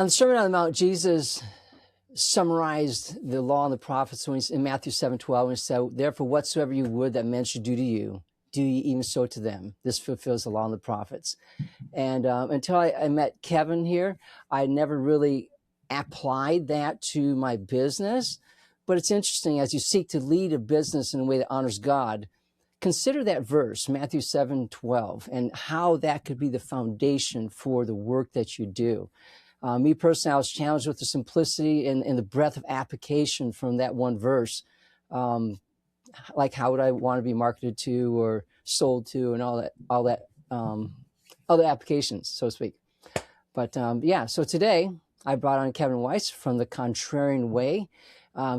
On the Sermon on the Mount, Jesus summarized the law and the prophets in Matthew 7:12, and he said, "Therefore, whatsoever you would that men should do to you, do ye even so to them." This fulfills the law and the prophets. And until I met Kevin here, I never really applied that to my business. But it's interesting, as you seek to lead a business in a way that honors God, consider that verse, Matthew 7:12, and how that could be the foundation for the work that you do. Me personally, I was challenged with the simplicity and the breadth of application from that one verse. Like, how would I want to be marketed to or sold to, and all that other applications, so to speak. But so today I brought on Kevin Weiss from the Contrarian Way.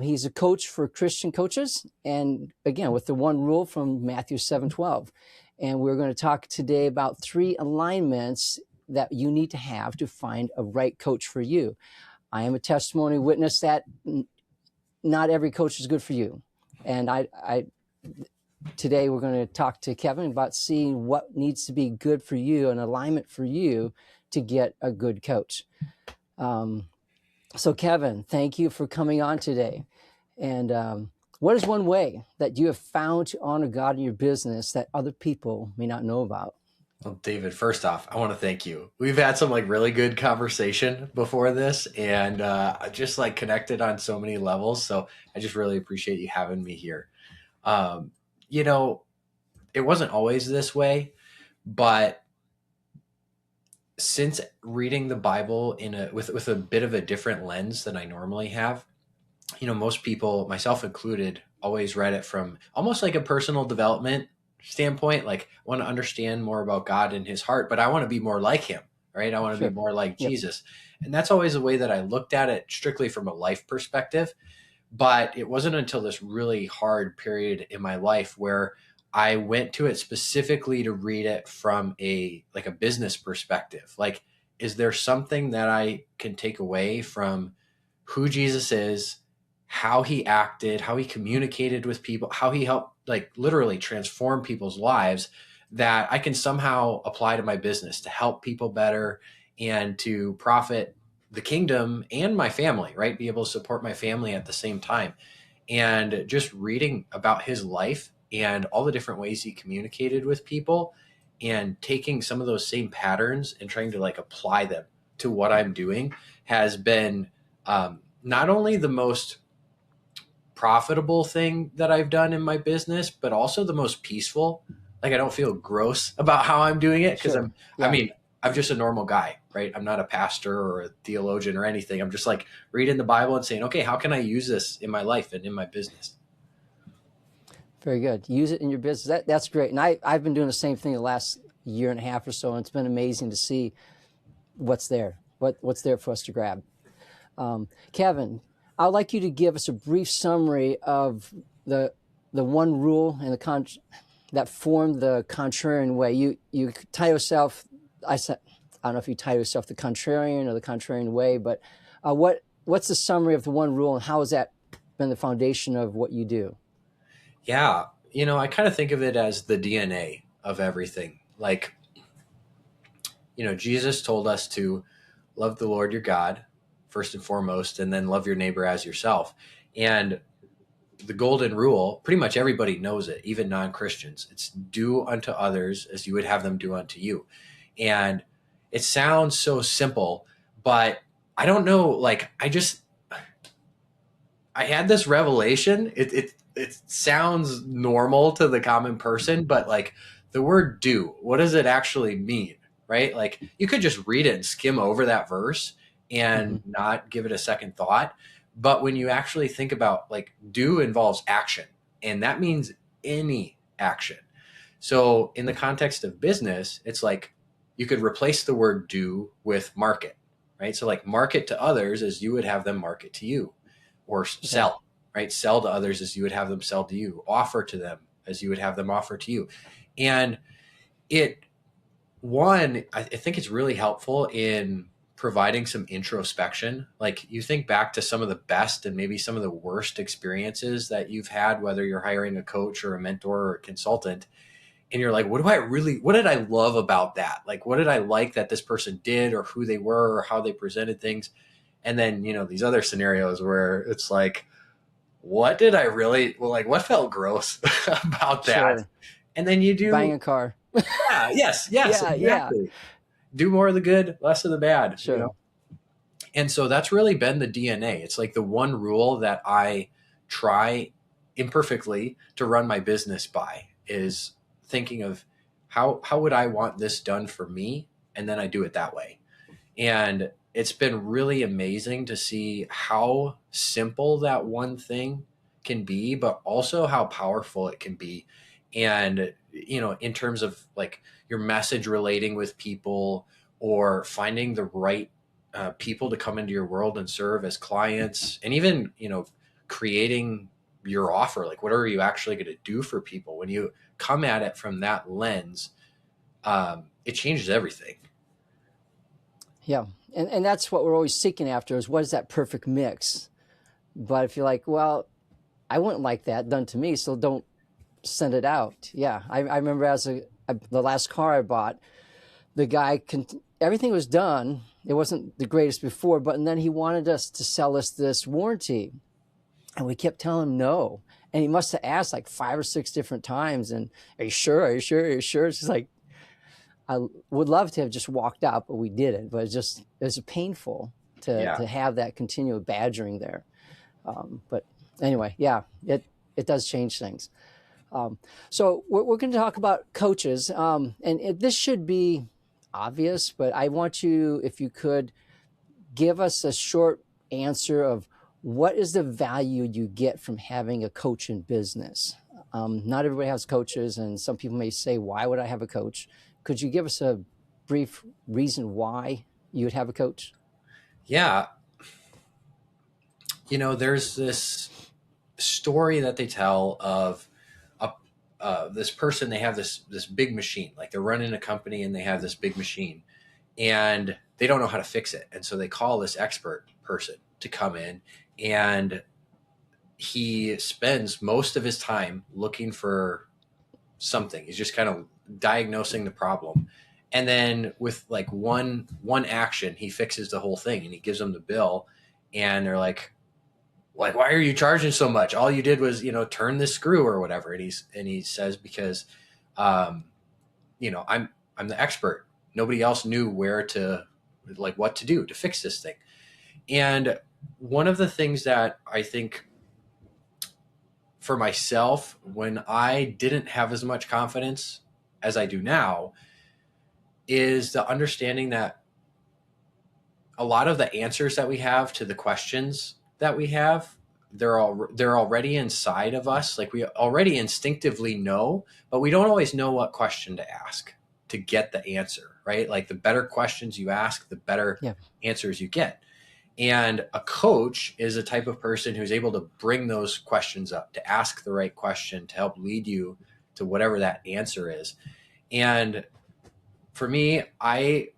He's a coach for Christian coaches, and again, with the one rule from Matthew 7:12. And we're going to talk today about 3 alignments that you need to have to find a right coach for you. I am a testimony witness that not every coach is good for you. And today we're going to talk to Kevin about seeing what needs to be good for you, an alignment for you to get a good coach. So Kevin, thank you for coming on today. And what is one way that you have found to honor God in your business that other people may not know about? Well, David, first off, I want to thank you. We've had some really good conversation before this, and just connected on so many levels. So I just really appreciate you having me here. It wasn't always this way, but since reading the Bible with a bit of a different lens than I normally have, most people, myself included, always read it from almost like a personal development standpoint. Like, I want to understand more about God and his heart, but I want to be more like him, right? I want to be more like Jesus. And that's always the way that I looked at it, strictly from a life perspective. But it wasn't until this really hard period in my life where I went to it specifically to read it from a business perspective. Like, is there something that I can take away from who Jesus is, how he acted, how he communicated with people, how he helped literally transform people's lives, that I can somehow apply to my business to help people better and to profit the kingdom and my family, right? Be able to support my family at the same time. And just reading about his life and all the different ways he communicated with people, and taking some of those same patterns and trying to apply them to what I'm doing, has been not only the most profitable thing that I've done in my business, but also the most peaceful. I don't feel gross about how I'm doing it, because I'm just a normal guy, right? I'm not a pastor or a theologian or anything. I'm just reading the Bible and saying, okay, how can I use this in my life and in my business? Very good. Use it in your business. That's great. And I've been doing the same thing the last year and a half or so, and it's been amazing to see what's there, what's there for us to grab. Kevin, I'd like you to give us a brief summary of the one rule and that formed the Contrarian Way. You title yourself, I don't know if you title yourself the Contrarian or the Contrarian Way, but what's the summary of the one rule, and how has that been the foundation of what you do? Yeah, I kind of think of it as the DNA of everything. Jesus told us to love the Lord your God first and foremost, and then love your neighbor as yourself. And the golden rule, pretty much everybody knows it, even non-Christians. It's do unto others as you would have them do unto you. And it sounds so simple, but I don't know, I had this revelation. It sounds normal to the common person, but the word do, what does it actually mean, right? You could just read it and skim over that verse and not give it a second thought. But when you actually think about do involves action, and that means any action. So in the context of business, it's you could replace the word do with market, right? So market to others as you would have them market to you, or sell, right? Sell to others as you would have them sell to you, offer to them as you would have them offer to you. And I think it's really helpful in providing some introspection. You think back to some of the best and maybe some of the worst experiences that you've had, whether you're hiring a coach or a mentor or a consultant, and you're like, what did I love about that? Like, what did I like that this person did, or who they were, or how they presented things? And then, these other scenarios where it's like, what did I really, well, like, what felt gross about that? Sure. And then you do, Buying a car. yeah, yes, Yeah, yeah. exactly. Do more of the good, less of the bad, Sure. And so that's really been the DNA. It's like the one rule that I try imperfectly to run my business by is thinking of how would I want this done for me? And then I do it that way. And it's been really amazing to see how simple that one thing can be, but also how powerful it can be. And, in terms of like your message relating with people, or finding the right people to come into your world and serve as clients, and even, creating your offer, like what are you actually going to do for people when you come at it from that lens, it changes everything. Yeah. And that's what we're always seeking after, is what is that perfect mix? But if you're like, well, I wouldn't like that done to me, so don't send it out. Yeah. I remember the last car I bought, the guy, everything was done. It wasn't the greatest before, but then he wanted us to sell us this warranty. And we kept telling him no. And he must have asked like 5 or 6 different times. And are you sure? Are you sure? Are you sure? It's just like, I would love to have just walked out, but we didn't. But it was painful to have that continual badgering there. But anyway, yeah, it does change things. So we're going to talk about coaches. And this should be obvious, but I want you, if you could, give us a short answer of what is the value you get from having a coach in business. Not everybody has coaches, and some people may say, why would I have a coach? Could you give us a brief reason why you would have a coach? Yeah. There's this story that they tell of this person. They have this big machine, like they're running a company and they have this big machine and they don't know how to fix it. And so they call this expert person to come in, and he spends most of his time looking for something. He's just kind of diagnosing the problem. And then with like one action, he fixes the whole thing, and he gives them the bill, and they're like, why are you charging so much? All you did was, turn this screw or whatever. And he says, because, I'm the expert. Nobody else knew what to do to fix this thing. And one of the things that I think for myself, when I didn't have as much confidence as I do now, is the understanding that a lot of the answers that we have to the questions that we have, they're already inside of us. Like we already instinctively know, but we don't always know what question to ask to get the answer, right? Like the better questions you ask, the better answers you get. And a coach is a type of person who's able to bring those questions up, to ask the right question, to help lead you to whatever that answer is. And for me,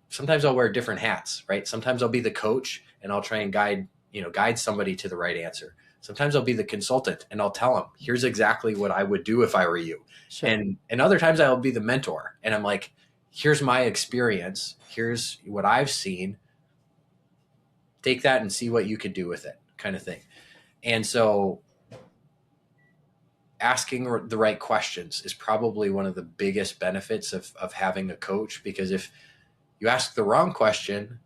sometimes I'll wear different hats, right? Sometimes I'll be the coach and I'll try and guide somebody to the right answer. Sometimes I'll be the consultant and I'll tell them, here's exactly what I would do if I were you. Sure. And other times I'll be the mentor, and I'm like, here's my experience. Here's what I've seen. Take that and see what you can do with it, kind of thing. And so asking the right questions is probably one of the biggest benefits of having a coach, because if you ask the wrong question,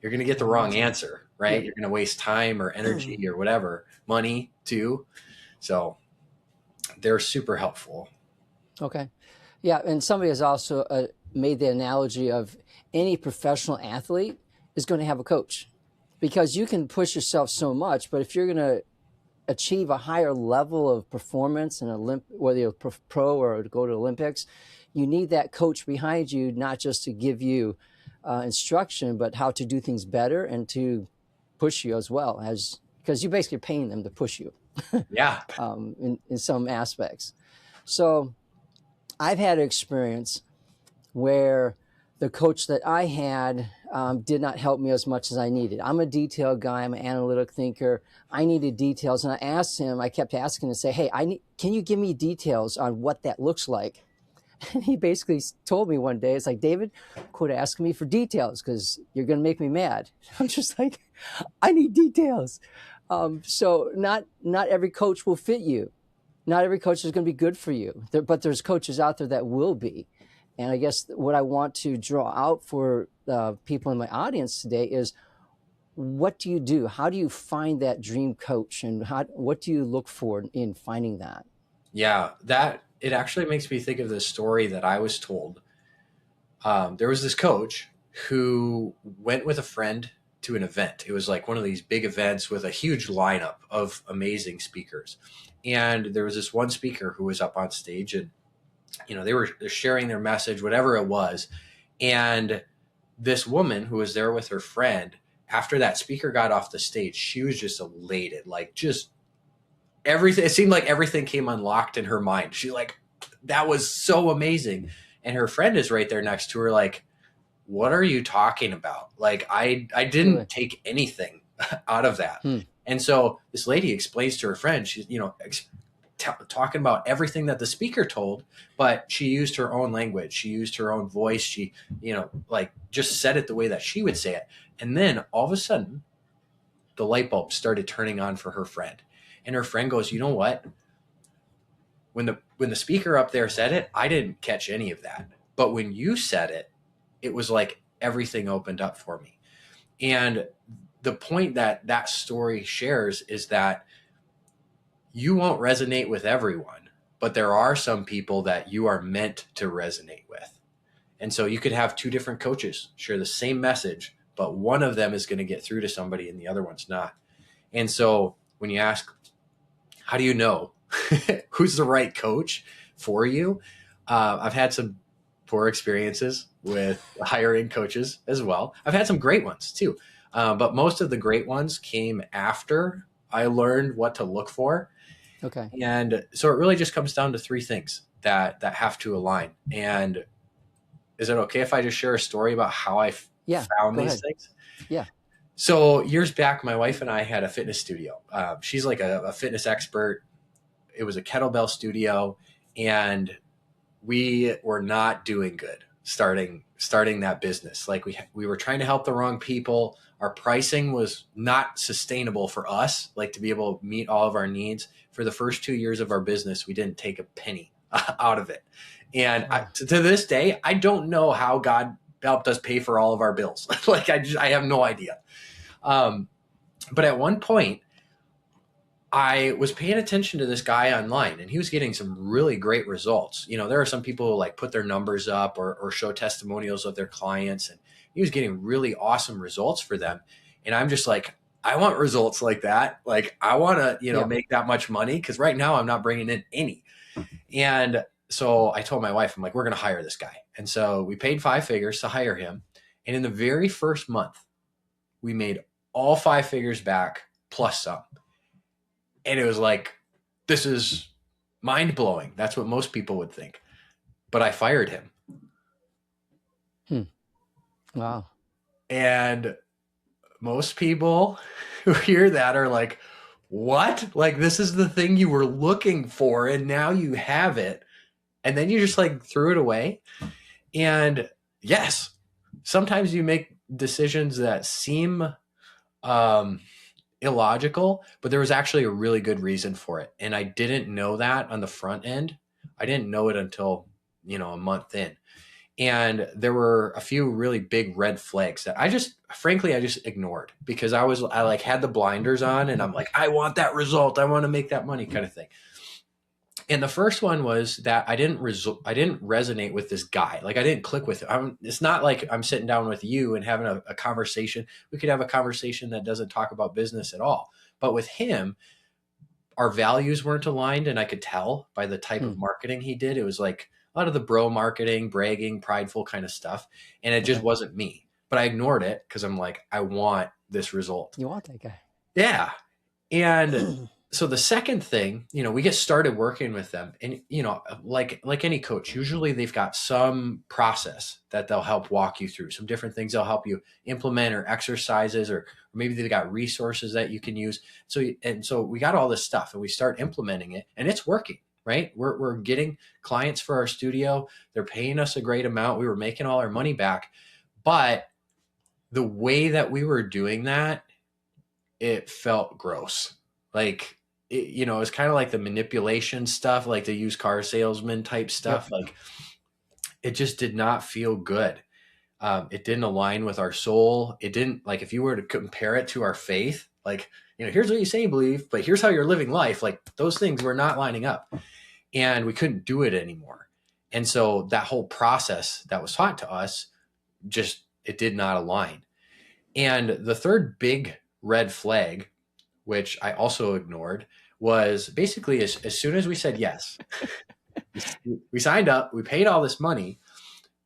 you're going to get the wrong answer, right? Yeah. You're going to waste time or energy or whatever, money too. So they're super helpful. Okay. Yeah. And somebody has also made the analogy of any professional athlete is going to have a coach, because you can push yourself so much, but if you're going to achieve a higher level of performance in whether you're pro or to go to Olympics, you need that coach behind you, not just to give you instruction, but how to do things better and to push you as well, because you're basically paying them to push you. Yeah. In some aspects. So I've had an experience where the coach that I had did not help me as much as I needed. I'm a detail guy. I'm an analytic thinker. I needed details. And I kept asking him to say, hey, can you give me details on what that looks like? And he basically told me one day, it's like, David, quit asking me for details because you're going to make me mad. I'm just like, I need details. So not every coach will fit you. Not every coach is going to be good for you, but there's coaches out there that will be. And I guess what I want to draw out for people in my audience today is, what do you do? How do you find that dream coach, and what do you look for in finding that? Yeah, that it actually makes me think of this story that I was told. There was this coach who went with a friend to an event. It was like one of these big events with a huge lineup of amazing speakers. And there was this one speaker who was up on stage, and they were sharing their message, whatever it was. And this woman who was there with her friend, after that speaker got off the stage, she was just elated, like just everything. It seemed like everything came unlocked in her mind. She like, that was so amazing. And her friend is right there next to her, like, what are you talking about? Like, I didn't take anything out of that. And so this lady explains to her friend, she's, talking about everything that the speaker told, but she used her own language. She used her own voice. She, like just said it the way that she would say it. And then all of a sudden the light bulb started turning on for her friend. And her friend goes, you know what? When the speaker up there said it, I didn't catch any of that. But when you said it, it was like everything opened up for me. And the point that story shares is that you won't resonate with everyone, but there are some people that you are meant to resonate with. And so you could have two different coaches share the same message, but one of them is going to get through to somebody and the other one's not. And so when you ask, how do you know who's the right coach for you? I've had some poor experiences with hiring coaches as well. I've had some great ones too. But most of the great ones came after I learned what to look for. Okay. And so it really just comes down to three things that have to align. And is it okay if I just share a story about how I found these things? Yeah. So years back, my wife and I had a fitness studio. She's like a fitness expert. It was a kettlebell studio, and we were not doing good starting that business. Like we were trying to help the wrong people. Our pricing was not sustainable for us, like to be able to meet all of our needs. For the first 2 years of our business, we didn't take a penny out of it. And to this day, I don't know how God helped us pay for all of our bills. Like I have no idea. But at one point, I was paying attention to this guy online, and he was getting some really great results. There are some people who like put their numbers up or show testimonials of their clients, and he was getting really awesome results for them. And I'm just like, I want results like that. Like I want to, make that much money, because right now I'm not bringing in any. And so I told my wife, I'm like, we're going to hire this guy. And so we paid 5 figures to hire him. And in the very first month, we made all 5 figures back plus some. And it was like, this is mind blowing. That's what most people would think. But I fired him. Wow. And most people who hear that are like, what? Like, this is the thing you were looking for, and now you have it. And then you just like threw it away. And yes, sometimes you make decisions that seem illogical, but there was actually a really good reason for it. And I didn't know that on the front end. I didn't know it until, a month in. And there were a few really big red flags that I just ignored, because I like had the blinders on, and I'm like, I want that result. I want to make that money kind of thing. And the first one was that I didn't resonate with this guy. Like I didn't click with him. It's not like I'm sitting down with you and having a conversation. We could have a conversation that doesn't talk about business at all. But with him, our values weren't aligned, and I could tell by the type of marketing he did. It was like a lot of the bro marketing, bragging, prideful kind of stuff. And it just wasn't me. But I ignored it because I'm like, I want this result. You want that guy. Yeah. And so the second thing, we get started working with them, and, like any coach, usually they've got some process that they'll help walk you through, some different things they'll help you implement, or exercises, or maybe they've got resources that you can use. So we got all this stuff, and we start implementing it, and it's working. right? We're getting clients for our studio. They're paying us a great amount. We were making all our money back. But the way that we were doing that, it felt gross. Like, it was kind of like the manipulation stuff, like the used car salesman type Yep. stuff. Like, it just did not feel good. It didn't align with our soul. It didn't, like, if you were to compare it to our faith, like, here's what you say you believe, but here's how you're living life. Like, those things were not lining up, and we couldn't do it anymore. And so that whole process that was taught to us, just, it did not align. And the third big red flag, which I also ignored, was basically as soon as we said yes, we signed up, we paid all this money,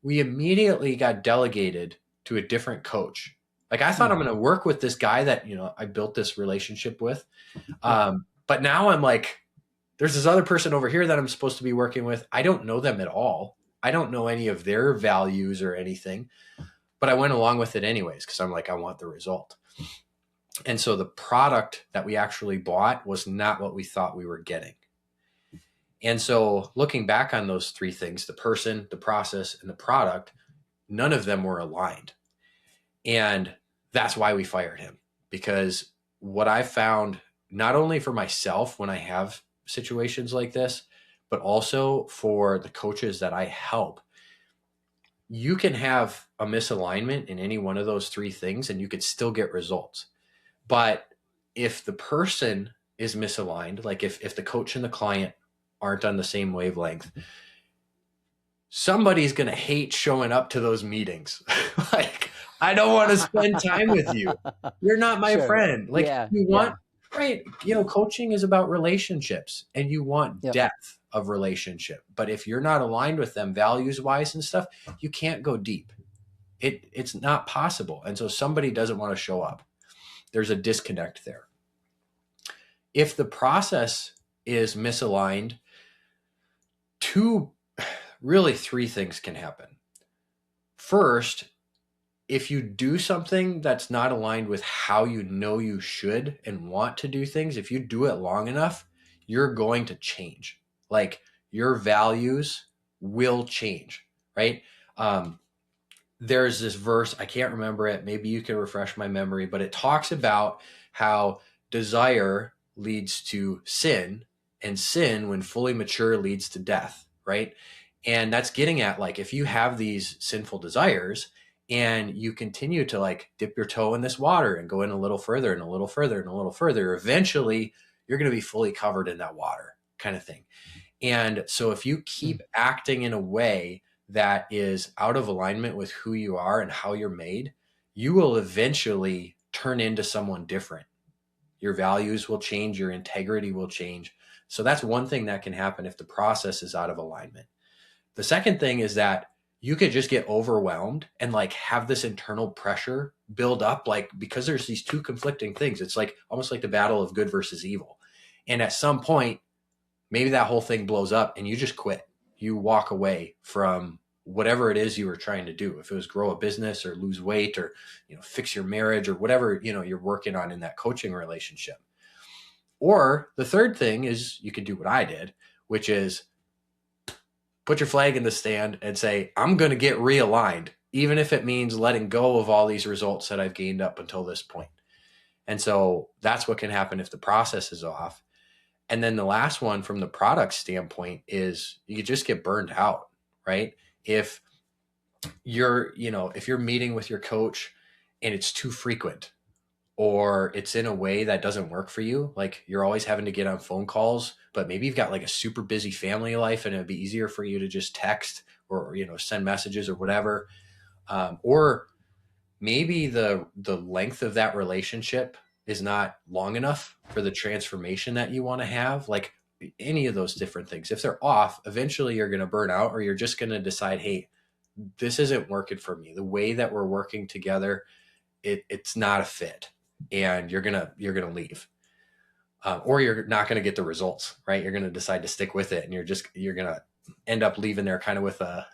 we immediately got delegated to a different coach. Like, I thought I'm going to work with this guy that, I built this relationship with. But now I'm like, there's this other person over here that I'm supposed to be working with. I don't know them at all. I don't know any of their values or anything, but I went along with it anyways, because I'm like, I want the result. And so the product that we actually bought was not what we thought we were getting. And so looking back on those three things, the person, the process, and the product, none of them were aligned. And that's why we fired him. Because what I found, not only for myself when I have situations like this, but also for the coaches that I help, you can have a misalignment in any one of those three things and you could still get results. But if the person is misaligned, like if the coach and the client aren't on the same wavelength, somebody's going to hate showing up to those meetings. Like, I don't want to spend time with you. You're not my friend. Like, you want, right. Coaching is about relationships, and you want depth of relationship. But if you're not aligned with them values wise and stuff, you can't go deep. It's not possible. And so somebody doesn't want to show up. There's a disconnect there. If the process is misaligned, three things can happen. First, if you do something that's not aligned with how you should and want to do things, if you do it long enough, you're going to change. Like, your values will change, right? There's this verse, I can't remember it. Maybe you can refresh my memory, but it talks about how desire leads to sin, and sin, when fully mature, leads to death, right? And that's getting at, like, if you have these sinful desires and you continue to, like, dip your toe in this water and go in a little further and a little further and a little further, eventually you're going to be fully covered in that water, kind of thing. And so if you keep acting in a way that is out of alignment with who you are and how you're made, you will eventually turn into someone different. Your values will change, your integrity will change. So that's one thing that can happen if the process is out of alignment. The second thing is that you could just get overwhelmed and, like, have this internal pressure build up, like, because there's these two conflicting things. It's like almost like the battle of good versus evil. And at some point, maybe that whole thing blows up and you just quit. You walk away from whatever it is you were trying to do. If it was grow a business or lose weight or, fix your marriage or whatever, you're working on in that coaching relationship. Or the third thing is you could do what I did, which is put your flag in the stand and say, I'm going to get realigned, even if it means letting go of all these results that I've gained up until this point. And so that's what can happen if the process is off. And then the last one from the product standpoint is you just get burned out, right? If you're meeting with your coach and it's too frequent, or it's in a way that doesn't work for you, like you're always having to get on phone calls, but maybe you've got like a super busy family life and it'd be easier for you to just text or, send messages or whatever. Or maybe the length of that relationship is not long enough for the transformation that you want to have. Like, any of those different things, if they're off, eventually you're going to burn out, or you're just going to decide, hey, this isn't working for me. The way that we're working together, it's not a fit, and you're gonna leave, or you're not going to get the results, right? You're going to decide to stick with it, and you're going to end up leaving there kind of with a,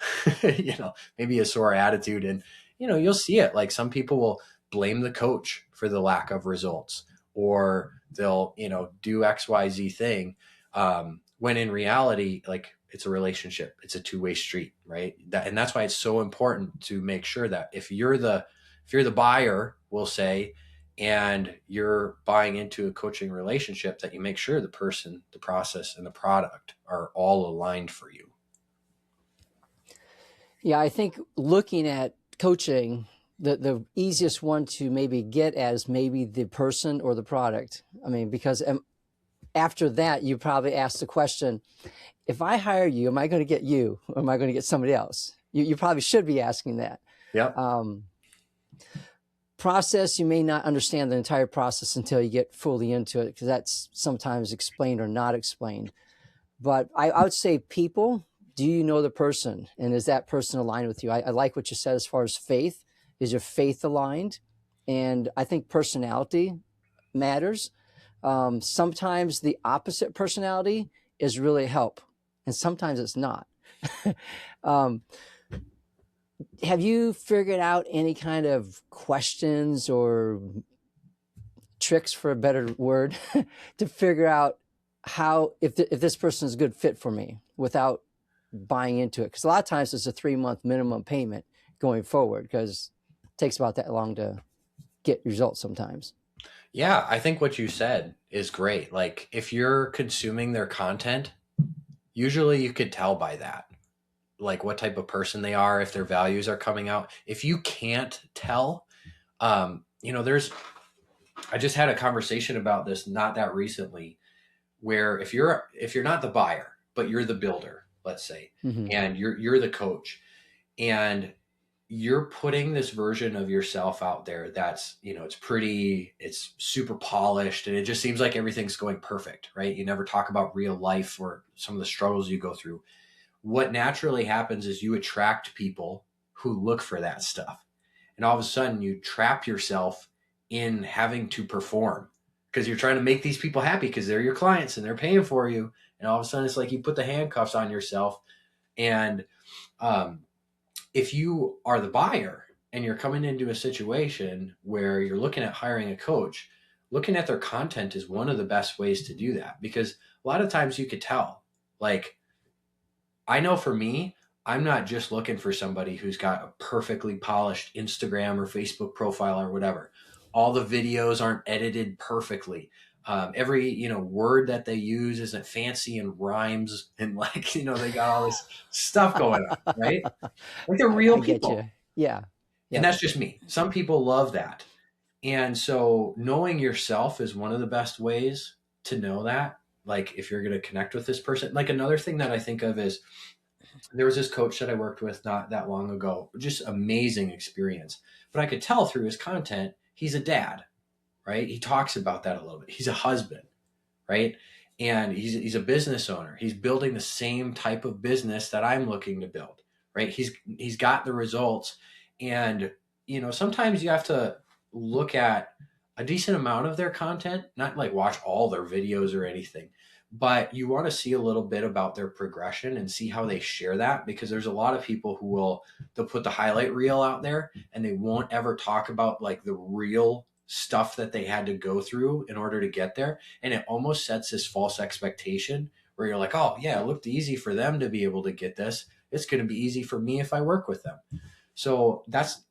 maybe a sore attitude. And, you'll see it. Like, some people will blame the coach for the lack of results, or they'll, do XYZ thing. when in reality, like, it's a relationship, it's a two-way street, right? And that's why it's so important to make sure that if you're the buyer, we'll say, and you're buying into a coaching relationship, that you make sure the person, the process, and the product are all aligned for you. Yeah, I think looking at coaching, the easiest one to maybe get at is maybe the person or the product. I mean, because after that, you probably ask the question, if I hire you, am I going to get you, or am I going to get somebody else? You probably should be asking that. Yeah. Process, you may not understand the entire process until you get fully into it, because that's sometimes explained or not explained. But I would say people, do you know the person? And is that person aligned with you? I like what you said as far as faith. Is your faith aligned? And I think personality matters. Sometimes the opposite personality is really help, and sometimes it's not. Have you figured out any kind of questions or tricks, for a better word, to figure out how, if this person is a good fit for me without buying into it? Because a lot of times it's a 3-month minimum payment going forward, because it takes about that long to get results sometimes. Yeah, I think what you said is great. Like, if you're consuming their content, usually you could tell by that, like, what type of person they are, if their values are coming out. If you can't tell, I just had a conversation about this not that recently, where if you're not the buyer, but you're the builder, let's say, and you're the coach, and you're putting this version of yourself out there that's, it's pretty, it's super polished, and it just seems like everything's going perfect, right? You never talk about real life or some of the struggles you go through. What naturally happens is you attract people who look for that stuff. And all of a sudden you trap yourself in having to perform, because you're trying to make these people happy because they're your clients and they're paying for you. And all of a sudden it's like you put the handcuffs on yourself. And if you are the buyer and you're coming into a situation where you're looking at hiring a coach, looking at their content is one of the best ways to do that, because a lot of times you could tell, like, I know for me, I'm not just looking for somebody who's got a perfectly polished Instagram or Facebook profile or whatever. All the videos aren't edited perfectly. Every word that they use isn't fancy and rhymes, and like, they got all this stuff going on, right? Like, they're real people. Get you. Yeah. And that's just me. Some people love that. And so knowing yourself is one of the best ways to know that. Like, if you're going to connect with this person. Like, another thing that I think of is, there was this coach that I worked with not that long ago, just amazing experience. But I could tell through his content, he's a dad, right? He talks about that a little bit. He's a husband, right? And he's a business owner. He's building the same type of business that I'm looking to build, right? He's got the results. And, sometimes you have to look at a decent amount of their content, not like watch all their videos or anything, but you want to see a little bit about their progression and see how they share that, because there's a lot of people who they'll put the highlight reel out there and they won't ever talk about like the real stuff that they had to go through in order to get there. And it almost sets this false expectation where you're like, oh yeah, it looked easy for them to be able to get this. It's going to be easy for me if I work with them. So that's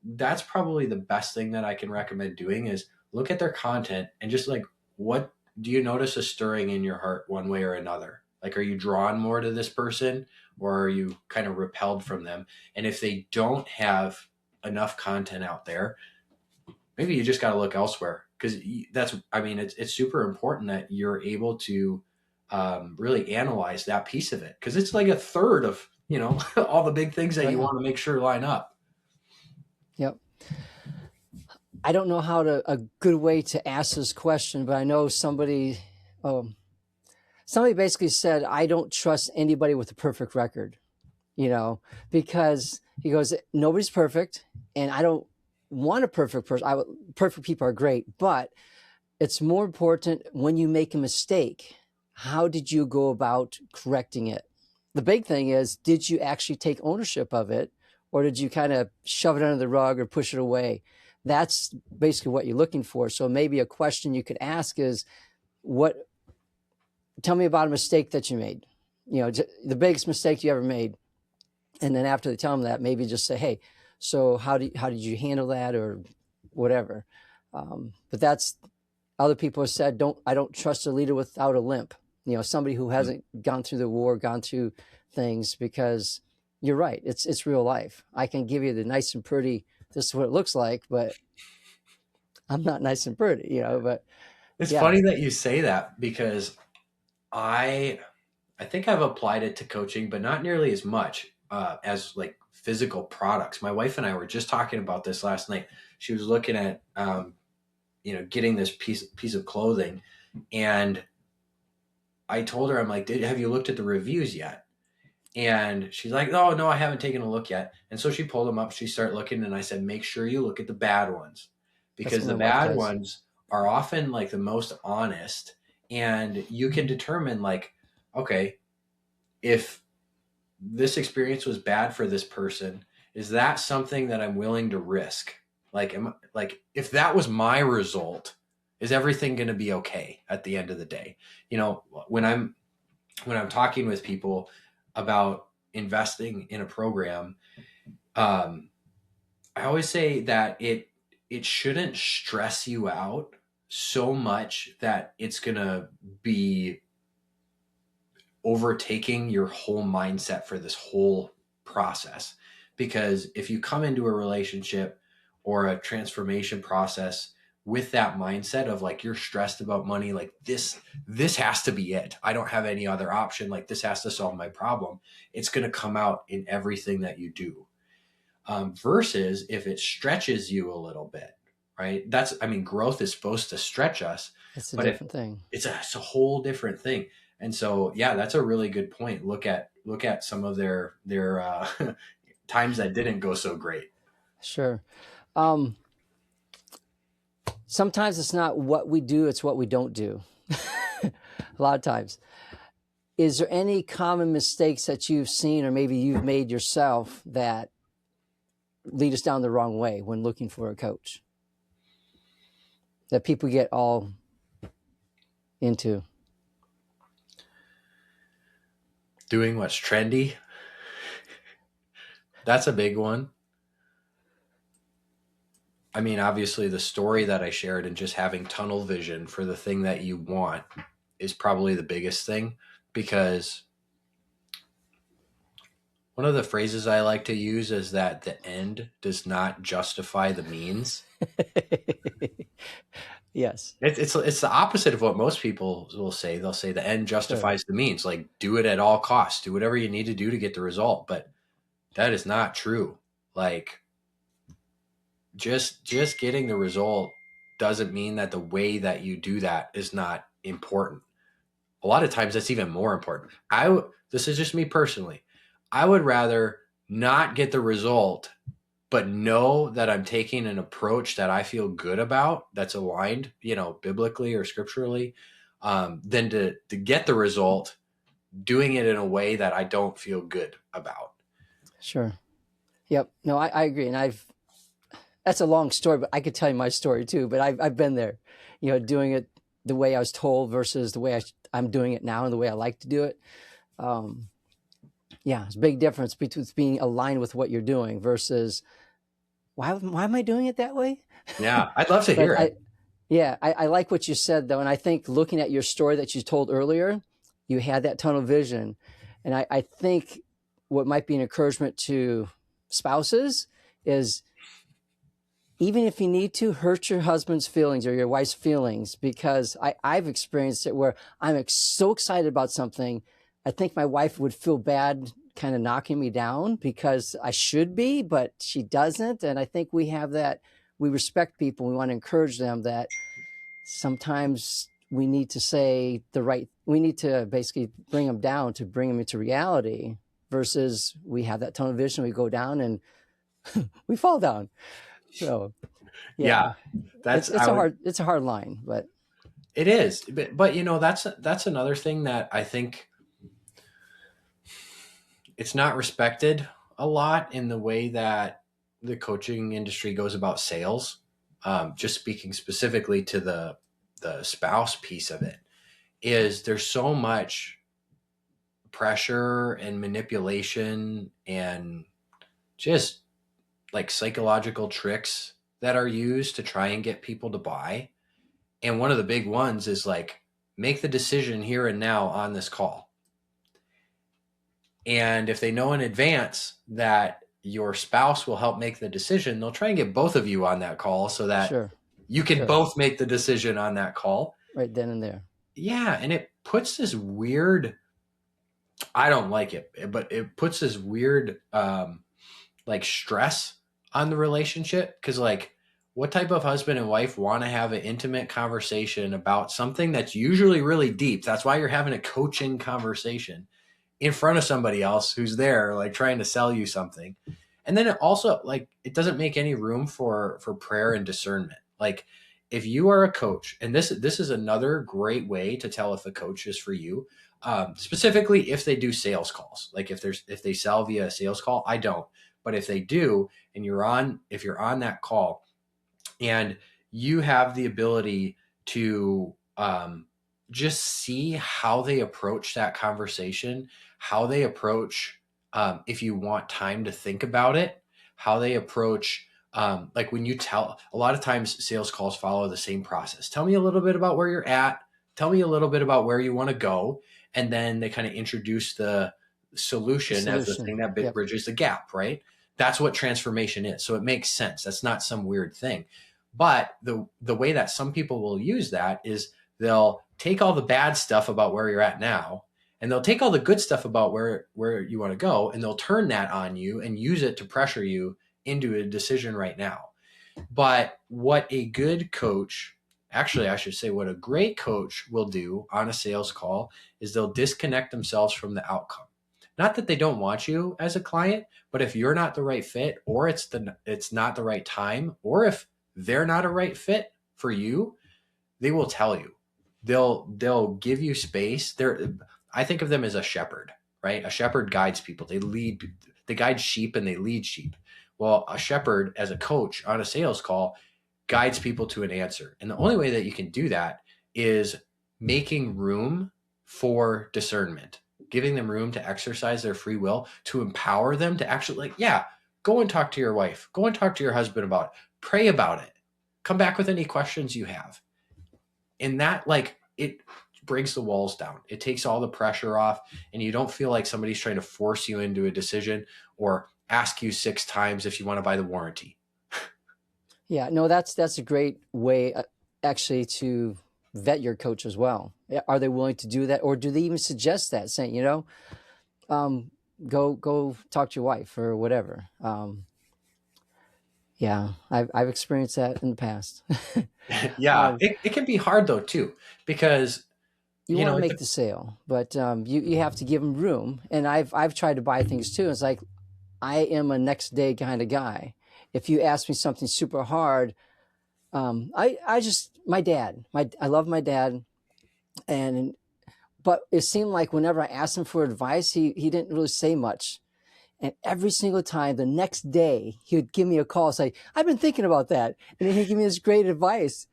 probably the best thing that I can recommend doing, is look at their content and just like, what do you notice a stirring in your heart one way or another? Like, are you drawn more to this person, or are you kind of repelled from them? And if they don't have enough content out there, maybe you just got to look elsewhere, because it's super important that you're able to really analyze that piece of it, because it's like a third of, all the big things that you want to make sure line up. Yep. I don't know a good way to ask this question, but I know somebody basically said, I don't trust anybody with a perfect record, because he goes, nobody's perfect, and I don't want a perfect person. Perfect people are great, but it's more important when you make a mistake, how did you go about correcting it? The big thing is, did you actually take ownership of it, or did you kind of shove it under the rug or push it away? That's basically what you're looking for. So maybe a question you could ask is, tell me about a mistake that you made. the biggest mistake you ever made. And then after they tell them that, maybe just say, hey, so how did you handle that, or whatever. But that's, other people have said, I don't trust a leader without a limp. Somebody who hasn't gone through the war, gone through things, because you're right. It's real life. I can give you the nice and pretty, this is what it looks like, but I'm not nice and pretty, but It's funny that you say that, because I think I've applied it to coaching, but not nearly as much as like physical products. My wife and I were just talking about this last night. She was looking at, getting this piece of clothing, and I told her, I'm like, have you looked at the reviews yet? And she's like, oh, no, I haven't taken a look yet. And so she pulled them up. She started looking, and I said, make sure you look at the bad ones, because the bad ones are often like the most honest, and you can determine like, okay, if this experience was bad for this person, is that something that I'm willing to risk? Like, if that was my result, is everything going to be okay at the end of the day? When I'm talking with people about investing in a program, I always say that it shouldn't stress you out so much that it's going to be overtaking your whole mindset for this whole process. Because if you come into a relationship or a transformation process with that mindset of like, you're stressed about money, like this has to be it, I don't have any other option, like this has to solve my problem, it's going to come out in everything that you do. Versus if it stretches you a little bit, right? Growth is supposed to stretch us. It's a different thing. It's a whole different thing. And so, yeah, that's a really good point. Look at some of their times that didn't go so great. Sure. Sometimes it's not what we do, it's what we don't do. A lot of times. Is there any common mistakes that you've seen, or maybe you've made yourself, that lead us down the wrong way when looking for a coach, that people get all into? Doing what's trendy. That's a big one. Obviously the story that I shared, and just having tunnel vision for the thing that you want, is probably the biggest thing, because one of the phrases I like to use is that the end does not justify the means. Yes. It's the opposite of what most people will say. They'll say the end justifies the means. Like, do it at all costs. Do whatever you need to do to get the result. But that is not true. Like, just getting the result doesn't mean that the way that you do that is not important. A lot of times that's even more important. This is just me personally. I would rather not get the result, but know that I'm taking an approach that I feel good about, that's aligned, biblically or scripturally, than to get the result, doing it in a way that I don't feel good about. Sure. Yep. No, I agree. And that's a long story, but I could tell you my story too, but I've been there, doing it the way I was told versus the way I'm doing it now and the way I like to do it. Yeah, it's a big difference between being aligned with what you're doing versus, why am I doing it that way? Yeah, I'd love to hear it. I like what you said, though. And I think looking at your story that you told earlier, you had that tunnel vision. And I think what might be an encouragement to spouses is, even if you need to, hurt your husband's feelings or your wife's feelings, because I've experienced it where I'm so excited about something, I think my wife would feel bad kind of knocking me down because I should be, but she doesn't. And I think we have that, we respect people. We want to encourage them that sometimes we need to say we need to basically bring them down to bring them into reality, versus we have that tunnel vision, we go down and we fall down. So yeah, it's a hard line, but it is. But that's another thing that I think it's not respected a lot in the way that the coaching industry goes about sales. Just speaking specifically to the spouse piece of it, is there's so much pressure and manipulation and just like psychological tricks that are used to try and get people to buy. And one of the big ones is like, make the decision here and now on this call. And if they know in advance that your spouse will help make the decision, they'll try and get both of you on that call so that Sure. you can Sure. both make the decision on that call. Right then and there. Yeah. And it puts this weird, I don't like it, but it puts this weird, like stress on the relationship. Cause like, what type of husband and wife want to have an intimate conversation about something that's usually really deep? That's why you're having a coaching conversation in front of somebody else who's there, like trying to sell you something. And then it also, like, it doesn't make any room for prayer and discernment. Like, if you are a coach, and this is another great way to tell if a coach is for you, specifically if they do sales calls. Like if they sell via a sales call, I don't. But if they do, and if you're on that call, and you have the ability to just see how they approach that conversation, how they approach, if you want time to think about it, how they approach, like when you tell, a lot of times sales calls follow the same process. Tell me a little bit about where you're at. Tell me a little bit about where you want to go. And then they kind of introduce the solution as the thing that bridges the gap, right? That's what transformation is. So it makes sense. That's not some weird thing. But the way that some people will use that is they'll take all the bad stuff about where you're at now, and they'll take all the good stuff about where you want to go, and they'll turn that on you and use it to pressure you into a decision right now. But what a good coach, actually, I should say what a great coach will do on a sales call is they'll disconnect themselves from the outcome. Not that they don't want you as a client, but if you're not the right fit, or it's not the right time, or if they're not a right fit for you, they will tell you. They'll give you space. I think of them as a shepherd, right? A shepherd guides people. They guide sheep and they lead sheep. Well, a shepherd as a coach on a sales call guides people to an answer. And the only way that you can do that is making room for discernment, giving them room to exercise their free will, to empower them to actually, like, yeah, go and talk to your wife, go and talk to your husband about it, pray about it, come back with any questions you have. And that, like, it breaks the walls down. It takes all the pressure off, and you don't feel like somebody's trying to force you into a decision or ask you 6 times if you want to buy the warranty. Yeah, no, that's a great way actually to vet your coach as well. Are they willing to do that, or do they even suggest that, saying, go talk to your wife or whatever? Yeah, I've experienced that in the past. Yeah, it can be hard though too, because you want to make the sale, but you have to give them room. And I've tried to buy things too. It's like, I am a next day kind of guy. If you ask me something super hard, I love my dad, but it seemed like whenever I asked him for advice, he didn't really say much. And every single time, the next day, he would give me a call, say, I've been thinking about that. And then he'd give me this great advice.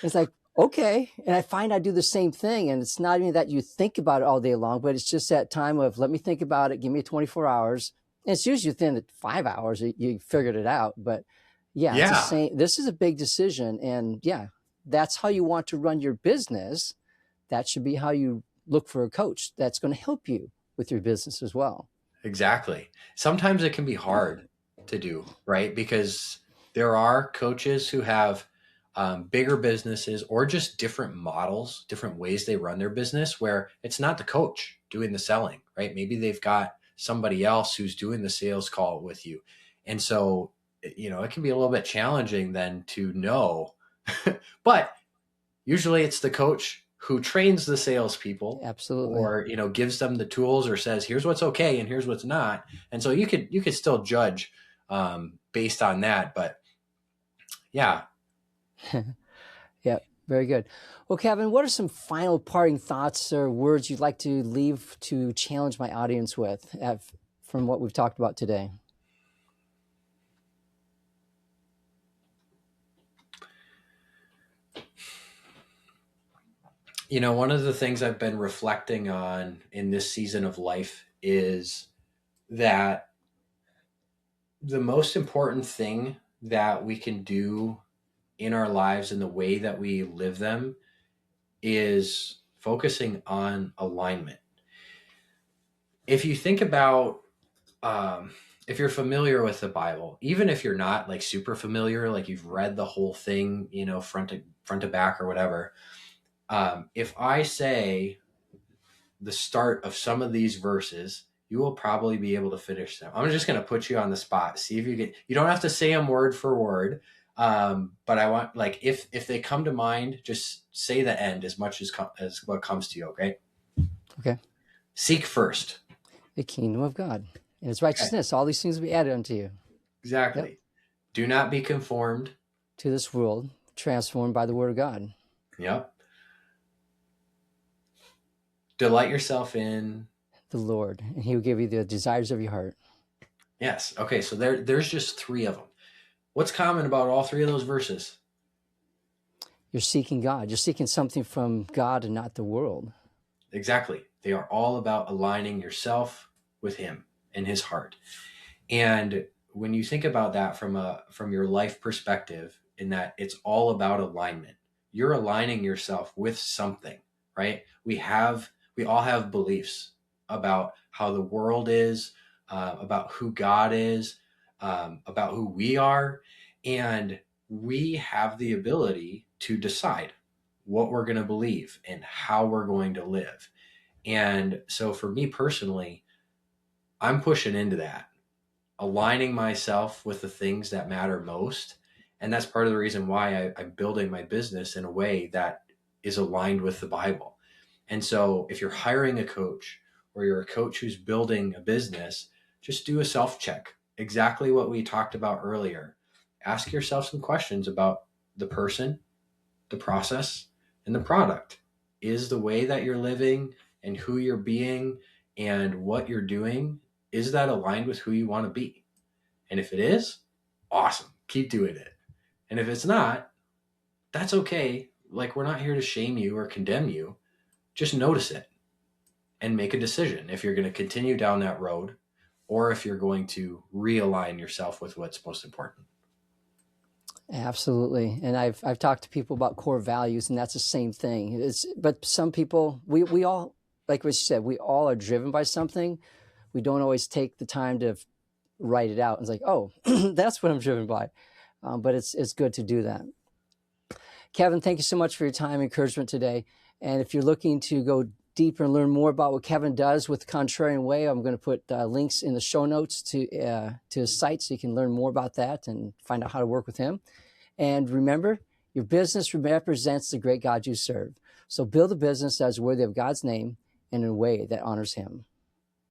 It's like, okay. And I find I do the same thing. And it's not even that you think about it all day long, but it's just that time of, let me think about it. Give me 24 hours. And it's usually within 5 hours, you figured it out. But yeah, it's the same. This is a big decision. And yeah, that's how you want to run your business. That should be how you look for a coach that's going to help you with your business as well. Exactly. Sometimes it can be hard to do, right? Because there are coaches who have bigger businesses, or just different models, different ways they run their business, where it's not the coach doing the selling, right? Maybe they've got somebody else who's doing the sales call with you. And so, it can be a little bit challenging then to know, but usually it's the coach who trains the salespeople. Absolutely. Or, gives them the tools, or says, here's what's okay and here's what's not. And so you could still judge based on that. But yeah. Yeah, very good. Well, Kevin, what are some final parting thoughts or words you'd like to leave to challenge my audience with from what we've talked about today? One of the things I've been reflecting on in this season of life is that the most important thing that we can do in our lives and the way that we live them is focusing on alignment. If you think about, um, if you're familiar with the Bible, even if you're not like super familiar, like you've read the whole thing, front to back or whatever, if I say the start of some of these verses, you will probably be able to finish them. I'm just going to put you on the spot. See if you can. You don't have to say them word for word, but I want, like, if they come to mind, just say the end as much as what comes to you. Okay. Okay. Seek first. The kingdom of God and its Okay. righteousness. All these things will be added unto you. Exactly. Yep. Do not be conformed To this world, transformed by the word of God. Yep. Delight yourself in The Lord, and he will give you the desires of your heart. Yes. Okay. So there's just three of them. What's common about all three of those verses? You're seeking God. You're seeking something from God and not the world. Exactly. They are all about aligning yourself with him and his heart. And when you think about that from your life perspective, in that it's all about alignment, you're aligning yourself with something, right? We all have beliefs about how the world is, about who God is, about who we are, and we have the ability to decide what we're going to believe and how we're going to live. And so for me personally, I'm pushing into that, aligning myself with the things that matter most. And that's part of the reason why I'm building my business in a way that is aligned with the Bible. And so if you're hiring a coach or you're a coach who's building a business, just do a self check. Exactly what we talked about earlier. Ask yourself some questions about the person, the process, and the product. Is the way that you're living and who you're being and what you're doing, is that aligned with who you want to be? And if it is, awesome. Keep doing it. And if it's not, that's okay. Like, we're not here to shame you or condemn you. Just notice it and make a decision if you're going to continue down that road or if you're going to realign yourself with what's most important. Absolutely. And I've talked to people about core values, and that's the same thing. But some people, we all, like what you said, we all are driven by something. We don't always take the time to write it out. It's like, oh, that's what I'm driven by. But it's good to do that. Kevin, thank you so much for your time and encouragement today. And if you're looking to go deeper and learn more about what Kevin does with Contrarian Way, I'm going to put links in the show notes to his site so you can learn more about that and find out how to work with him. And remember, your business represents the great God you serve. So build a business that is worthy of God's name and in a way that honors him.